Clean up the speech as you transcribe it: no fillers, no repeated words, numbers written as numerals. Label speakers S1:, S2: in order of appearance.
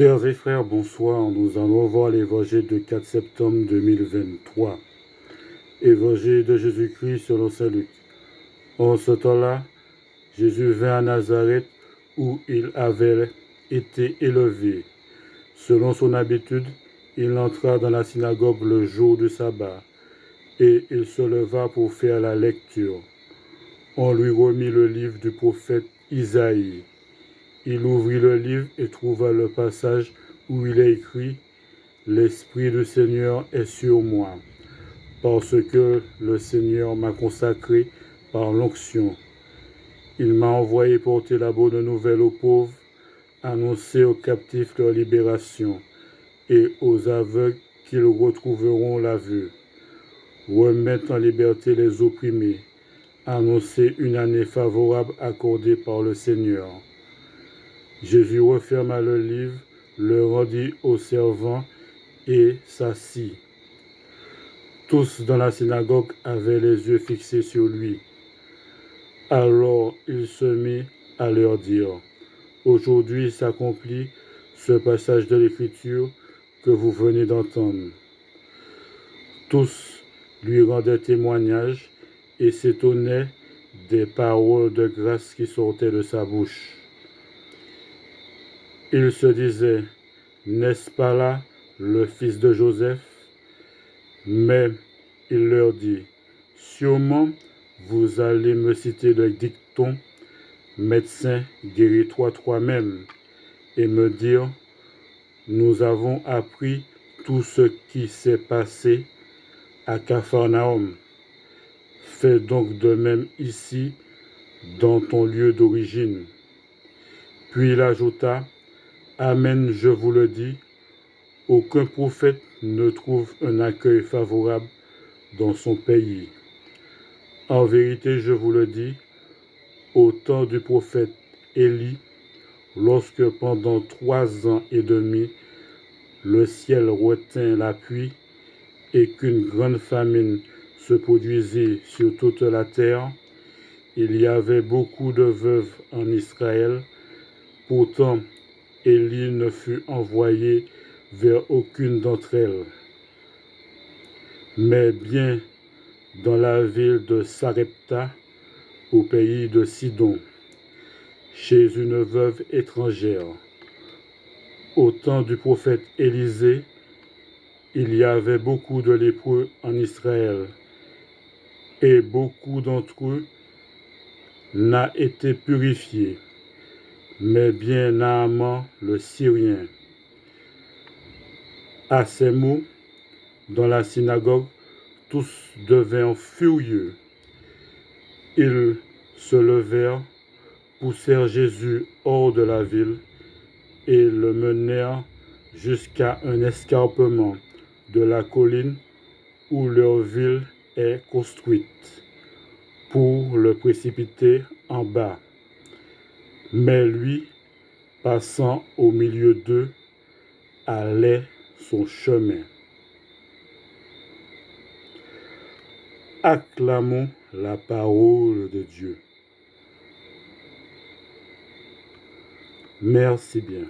S1: Sœurs et frères, bonsoir. Nous allons voir l'évangile du 4 septembre 2023. Évangile de Jésus-Christ selon saint Luc. En ce temps-là, Jésus vint à Nazareth où il avait été élevé. Selon son habitude, il entra dans la synagogue le jour du sabbat et il se leva pour faire la lecture. On lui remit le livre du prophète Isaïe. Il ouvrit le livre et trouva le passage où il est écrit « L'Esprit du Seigneur est sur moi, parce que le Seigneur m'a consacré par l'onction. Il m'a envoyé porter la bonne nouvelle aux pauvres, annoncer aux captifs leur libération et aux aveugles qu'ils retrouveront la vue, remettre en liberté les opprimés, annoncer une année favorable accordée par le Seigneur. » Jésus referma le livre, le rendit aux servants et s'assit. Tous dans la synagogue avaient les yeux fixés sur lui. Alors il se mit à leur dire « Aujourd'hui s'accomplit ce passage de l'Écriture que vous venez d'entendre. » Tous lui rendaient témoignage et s'étonnaient des paroles de grâce qui sortaient de sa bouche. Ils se disaient « N'est-ce pas là le fils de Joseph ?» Mais il leur dit « Sûrement vous allez me citer le dicton « Médecin, guéris-toi toi-même » et me dire « Nous avons appris tout ce qui s'est passé à Capharnaüm. Fais donc de même ici, dans ton lieu d'origine. » Puis il ajouta « Amen, je vous le dis, aucun prophète ne trouve un accueil favorable dans son pays. En vérité, je vous le dis, au temps du prophète Élie, lorsque pendant 3 ans et demi, le ciel retint la pluie et qu'une grande famine se produisit sur toute la terre, il y avait beaucoup de veuves en Israël. Pourtant, Élie ne fut envoyé vers aucune d'entre elles, mais bien dans la ville de Sarepta, au pays de Sidon, chez une veuve étrangère. Au temps du prophète Élisée, il y avait beaucoup de lépreux en Israël, et beaucoup d'entre eux n'ont été purifiés, mais bien Naaman le Syrien. À ces mots, dans la synagogue, tous devinrent furieux. Ils se levèrent, poussèrent Jésus hors de la ville et le menèrent jusqu'à un escarpement de la colline où leur ville est construite, pour le précipiter en bas. Mais lui, passant au milieu d'eux, allait son chemin. Acclamons la parole de Dieu. Merci bien.